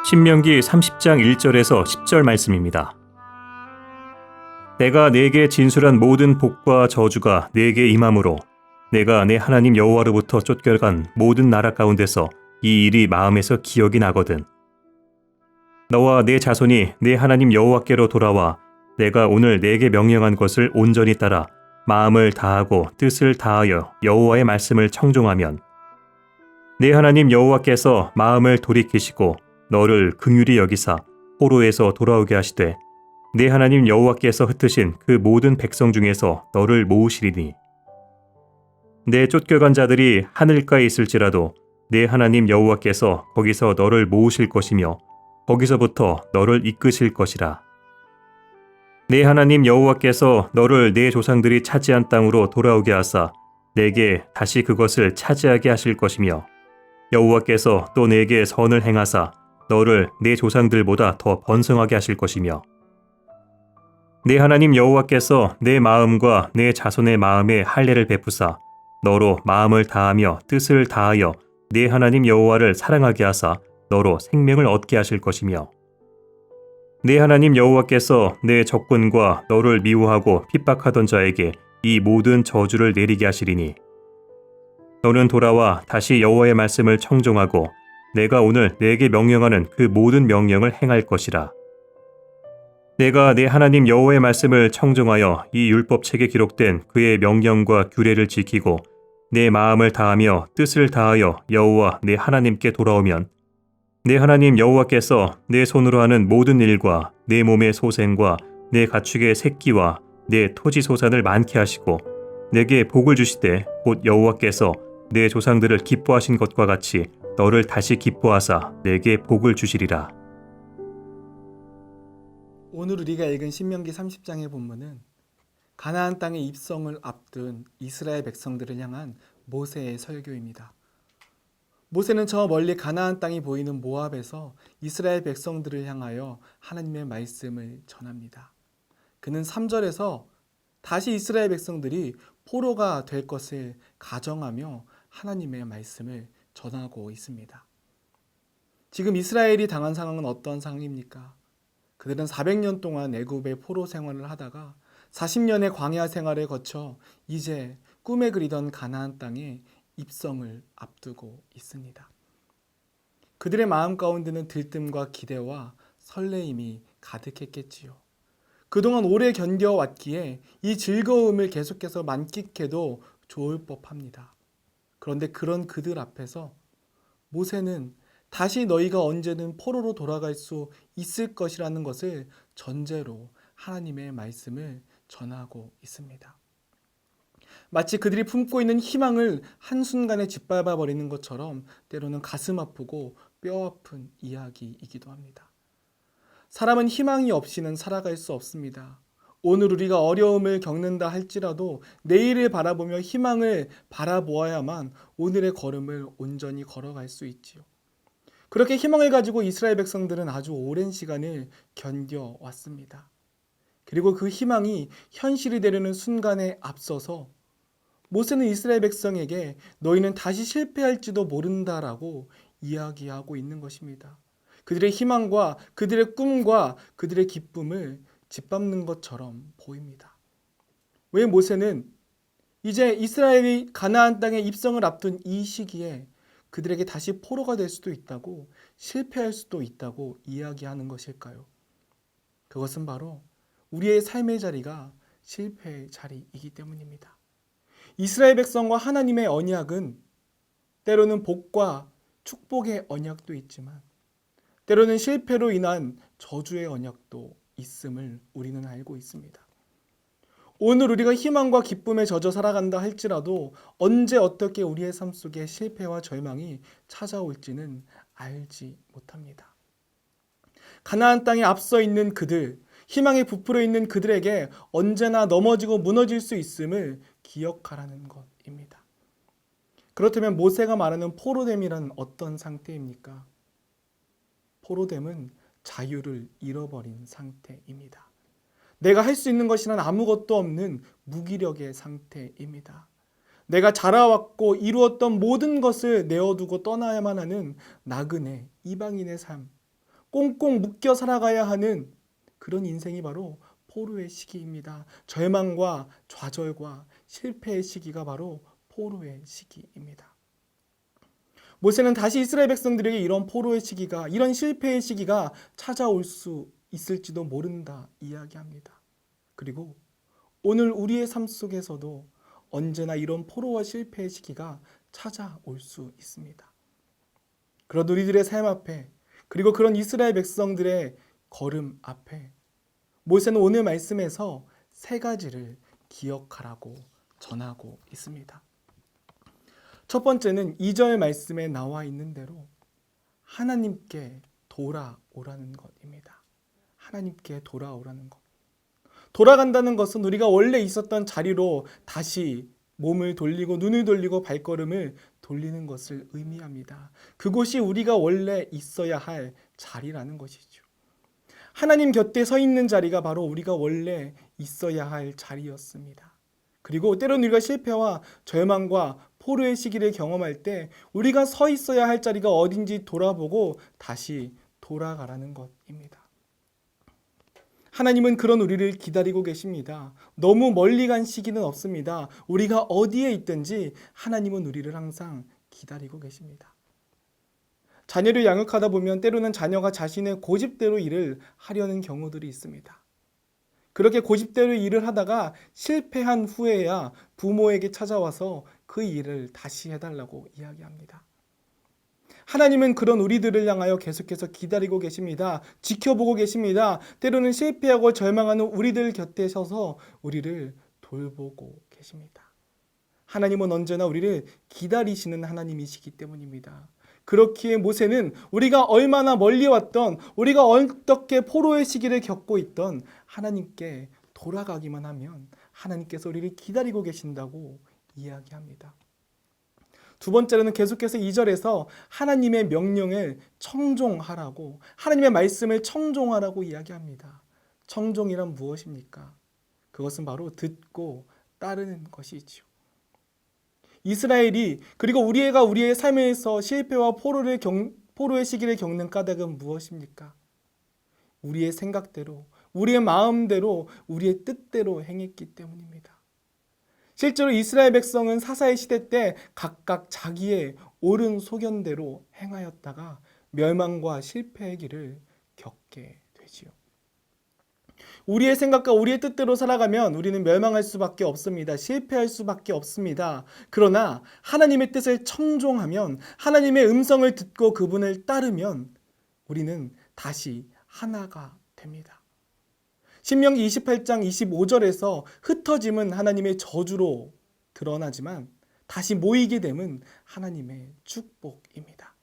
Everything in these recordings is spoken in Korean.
신명기 30장 1절에서 10절 말씀입니다. 내가 네게 진술한 모든 복과 저주가 네게 임함으로 내가 내 하나님 여호와로부터 쫓겨간 모든 나라 가운데서 이 일이 마음에서 기억이 나거든. 너와 네 자손이 네 하나님 여호와께로 돌아와 내가 오늘 네게 명령한 것을 온전히 따라 마음을 다하고 뜻을 다하여 여호와의 말씀을 청종하면 네 하나님 여호와께서 마음을 돌이키시고 너를 긍휼히 여기사 포로에서 돌아오게 하시되 네 하나님 여호와께서 흩으신 그 모든 백성 중에서 너를 모으시리니 내 쫓겨간 자들이 하늘가에 있을지라도 네 하나님 여호와께서 거기서 너를 모으실 것이며 거기서부터 너를 이끄실 것이라. 네 하나님 여호와께서 너를 네 조상들이 차지한 땅으로 돌아오게 하사 내게 다시 그것을 차지하게 하실 것이며 여호와께서 또 내게 선을 행하사 너를 네 조상들보다 더 번성하게 하실 것이며 네 하나님 여호와께서 내 마음과 내 자손의 마음에 할례를 베푸사 너로 마음을 다하며 뜻을 다하여 네 하나님 여호와를 사랑하게 하사 너로 생명을 얻게 하실 것이며 네 하나님 여호와께서 내 적군과 너를 미워하고 핍박하던 자에게 이 모든 저주를 내리게 하시리니 너는 돌아와 다시 여호와의 말씀을 청종하고 내가 오늘 네게 명령하는 그 모든 명령을 행할 것이라. 내가 네 하나님 여호와의 말씀을 청종하여 이 율법책에 기록된 그의 명령과 규례를 지키고 내 마음을 다하며 뜻을 다하여 여호와 네 하나님께 돌아오면 네 하나님 여호와께서 내 손으로 하는 모든 일과 내 몸의 소생과 내 가축의 새끼와 내 토지 소산을 많게 하시고 내게 복을 주시되 곧 여호와께서 내 조상들을 기뻐하신 것과 같이 너를 다시 기뻐하사 내게 복을 주시리라. 오늘 우리가 읽은 신명기 30장의 본문은 가나안 땅의 입성을 앞둔 이스라엘 백성들을 향한 모세의 설교입니다. 모세는 저 멀리 가나안 땅이 보이는 모압에서 이스라엘 백성들을 향하여 하나님의 말씀을 전합니다. 그는 3절에서 다시 이스라엘 백성들이 포로가 될 것을 가정하며 하나님의 말씀을 전하고 있습니다. 지금 이스라엘이 당한 상황은 어떤 상황입니까? 그들은 400년 동안 애굽의 포로 생활을 하다가 40년의 광야 생활을 거쳐 이제 꿈에 그리던 가나안 땅에 입성을 앞두고 있습니다. 그들의 마음 가운데는 들뜸과 기대와 설레임이 가득했겠지요. 그동안 오래 견뎌왔기에 이 즐거움을 계속해서 만끽해도 좋을 법합니다. 그런데 그런 그들 앞에서 모세는 다시 너희가 언제든 포로로 돌아갈 수 있을 것이라는 것을 전제로 하나님의 말씀을 전하고 있습니다. 마치 그들이 품고 있는 희망을 한순간에 짓밟아 버리는 것처럼 때로는 가슴 아프고 뼈 아픈 이야기이기도 합니다. 사람은 희망이 없이는 살아갈 수 없습니다. 오늘 우리가 어려움을 겪는다 할지라도 내일을 바라보며 희망을 바라보아야만 오늘의 걸음을 온전히 걸어갈 수 있지요. 그렇게 희망을 가지고 이스라엘 백성들은 아주 오랜 시간을 견뎌왔습니다. 그리고 그 희망이 현실이 되려는 순간에 앞서서 모세는 이스라엘 백성에게 너희는 다시 실패할지도 모른다라고 이야기하고 있는 것입니다. 그들의 희망과 그들의 꿈과 그들의 기쁨을 짓밟는 것처럼 보입니다. 왜 모세는 이제 이스라엘이 가나안 땅에 입성을 앞둔 이 시기에 그들에게 다시 포로가 될 수도 있다고, 실패할 수도 있다고 이야기하는 것일까요? 그것은 바로 우리의 삶의 자리가 실패의 자리이기 때문입니다. 이스라엘 백성과 하나님의 언약은 때로는 복과 축복의 언약도 있지만 때로는 실패로 인한 저주의 언약도 있음을 우리는 알고 있습니다. 오늘 우리가 희망과 기쁨에 젖어 살아간다 할지라도 언제 어떻게 우리의 삶 속에 실패와 절망이 찾아올지는 알지 못합니다. 가나안 땅에 앞서 있는 그들, 희망에 부풀어 있는 그들에게 언제나 넘어지고 무너질 수 있음을 기억하라는 것입니다. 그렇다면 모세가 말하는 포로됨이란 어떤 상태입니까? 포로됨은 자유를 잃어버린 상태입니다. 내가 할 수 있는 것이란 아무것도 없는 무기력의 상태입니다. 내가 자라왔고 이루었던 모든 것을 내어두고 떠나야만 하는 나그네, 이방인의 삶, 꽁꽁 묶여 살아가야 하는 그런 인생이 바로 포로의 시기입니다. 절망과 좌절과 실패의 시기가 바로 포로의 시기입니다. 모세는 다시 이스라엘 백성들에게 이런 포로의 시기가, 이런 실패의 시기가 찾아올 수 있을지도 모른다 이야기합니다. 그리고 오늘 우리의 삶 속에서도 언제나 이런 포로와 실패의 시기가 찾아올 수 있습니다. 그런 우리들의 삶 앞에, 그리고 그런 이스라엘 백성들의 걸음 앞에 모세는 오늘 말씀에서 세 가지를 기억하라고 전하고 있습니다. 첫 번째는 2절 말씀에 나와 있는 대로 하나님께 돌아오라는 것입니다. 하나님께 돌아오라는 것. 돌아간다는 것은 우리가 원래 있었던 자리로 다시 몸을 돌리고 눈을 돌리고 발걸음을 돌리는 것을 의미합니다. 그곳이 우리가 원래 있어야 할 자리라는 것이죠. 하나님 곁에 서 있는 자리가 바로 우리가 원래 있어야 할 자리였습니다. 그리고 때로는 우리가 실패와 절망과 포로의 시기를 경험할 때 우리가 서 있어야 할 자리가 어딘지 돌아보고 다시 돌아가라는 것입니다. 하나님은 그런 우리를 기다리고 계십니다. 너무 멀리 간 시기는 없습니다. 우리가 어디에 있든지 하나님은 우리를 항상 기다리고 계십니다. 자녀를 양육하다 보면 때로는 자녀가 자신의 고집대로 일을 하려는 경우들이 있습니다. 그렇게 고집대로 일을 하다가 실패한 후에야 부모에게 찾아와서 그 일을 다시 해달라고 이야기합니다. 하나님은 그런 우리들을 향하여 계속해서 기다리고 계십니다. 지켜보고 계십니다. 때로는 실패하고 절망하는 우리들 곁에 서서 우리를 돌보고 계십니다. 하나님은 언제나 우리를 기다리시는 하나님이시기 때문입니다. 그렇기에 모세는 우리가 얼마나 멀리 왔던, 우리가 어떻게 포로의 시기를 겪고 있던 하나님께 돌아가기만 하면 하나님께서 우리를 기다리고 계신다고 이야기합니다. 두 번째로는 계속해서 2절에서 하나님의 명령을 청종하라고, 하나님의 말씀을 청종하라고 이야기합니다. 청종이란 무엇입니까? 그것은 바로 듣고 따르는 것이지요. 이스라엘이, 그리고 우리가 우리의 삶에서 실패와 포로의 시기를 겪는 까닭은 무엇입니까? 우리의 생각대로, 우리의 마음대로, 우리의 뜻대로 행했기 때문입니다. 실제로 이스라엘 백성은 사사의 시대 때 각각 자기의 옳은 소견대로 행하였다가 멸망과 실패의 길을 겪게 되지요. 우리의 생각과 우리의 뜻대로 살아가면 우리는 멸망할 수밖에 없습니다. 실패할 수밖에 없습니다. 그러나 하나님의 뜻을 청종하면, 하나님의 음성을 듣고 그분을 따르면 우리는 다시 하나가 됩니다. 신명기 28장 25절에서 흩어짐은 하나님의 저주로 드러나지만 다시 모이게 됨은 하나님의 축복입니다.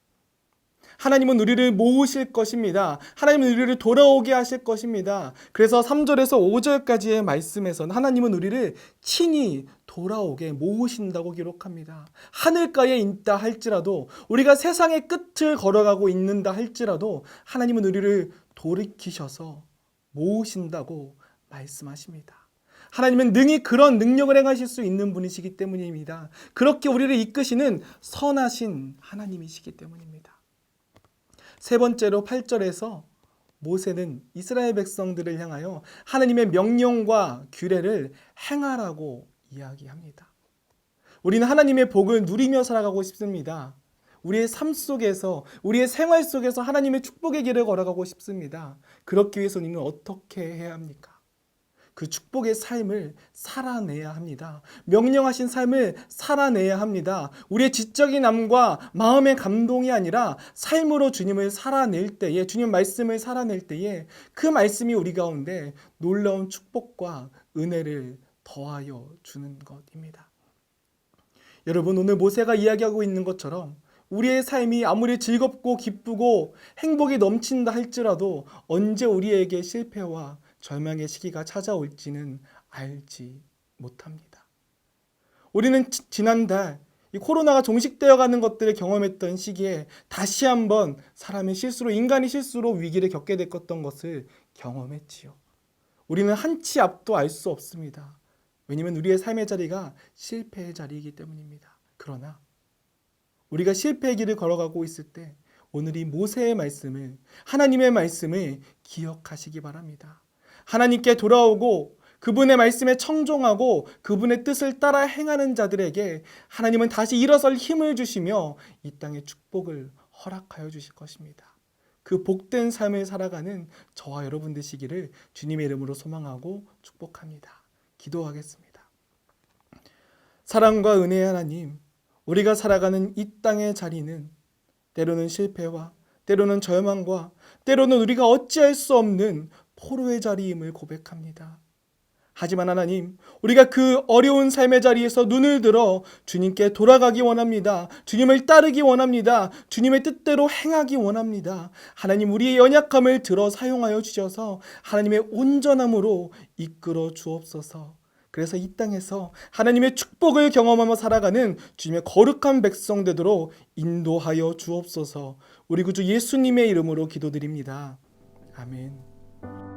하나님은 우리를 모으실 것입니다. 하나님은 우리를 돌아오게 하실 것입니다. 그래서 3절에서 5절까지의 말씀에서는 하나님은 우리를 친히 돌아오게 모으신다고 기록합니다. 하늘가에 있다 할지라도, 우리가 세상의 끝을 걸어가고 있는다 할지라도 하나님은 우리를 돌이키셔서 모으신다고 말씀하십니다. 하나님은 능히 그런 능력을 행하실 수 있는 분이시기 때문입니다. 그렇게 우리를 이끄시는 선하신 하나님이시기 때문입니다. 세 번째로 8절에서 모세는 이스라엘 백성들을 향하여 하나님의 명령과 규례를 행하라고 이야기합니다. 우리는 하나님의 복을 누리며 살아가고 싶습니다. 우리의 삶 속에서, 우리의 생활 속에서 하나님의 축복의 길을 걸어가고 싶습니다. 그렇기 위해서 우리는 어떻게 해야 합니까? 그 축복의 삶을 살아내야 합니다. 명령하신 삶을 살아내야 합니다. 우리의 지적인 남과 마음의 감동이 아니라 삶으로 주님을 살아낼 때에, 주님 말씀을 살아낼 때에 그 말씀이 우리 가운데 놀라운 축복과 은혜를 더하여 주는 것입니다. 여러분, 오늘 모세가 이야기하고 있는 것처럼 우리의 삶이 아무리 즐겁고 기쁘고 행복이 넘친다 할지라도 언제 우리에게 실패와 절망의 시기가 찾아올지는 알지 못합니다. 우리는 지난달 이 코로나가 종식되어 가는 것들을 경험했던 시기에 다시 한번 사람의 실수로, 인간의 실수로 위기를 겪게 됐던 것을 경험했지요. 우리는 한치 앞도 알 수 없습니다. 왜냐하면 우리의 삶의 자리가 실패의 자리이기 때문입니다. 그러나 우리가 실패의 길을 걸어가고 있을 때 오늘 이 모세의 말씀을, 하나님의 말씀을 기억하시기 바랍니다. 하나님께 돌아오고 그분의 말씀에 청종하고 그분의 뜻을 따라 행하는 자들에게 하나님은 다시 일어설 힘을 주시며 이 땅의 축복을 허락하여 주실 것입니다. 그 복된 삶을 살아가는 저와 여러분 되시기를 주님의 이름으로 소망하고 축복합니다. 기도하겠습니다. 사랑과 은혜의 하나님, 우리가 살아가는 이 땅의 자리는 때로는 실패와 때로는 절망과 때로는 우리가 어찌할 수 없는 포로의 자리임을 고백합니다. 하지만 하나님, 우리가 그 어려운 삶의 자리에서 눈을 들어 주님께 돌아가기 원합니다. 주님을 따르기 원합니다. 주님의 뜻대로 행하기 원합니다. 하나님, 우리의 연약함을 들어 사용하여 주셔서 하나님의 온전함으로 이끌어 주옵소서. 그래서 이 땅에서 하나님의 축복을 경험하며 살아가는 주님의 거룩한 백성 되도록 인도하여 주옵소서. 우리 구주 예수님의 이름으로 기도드립니다. 아멘.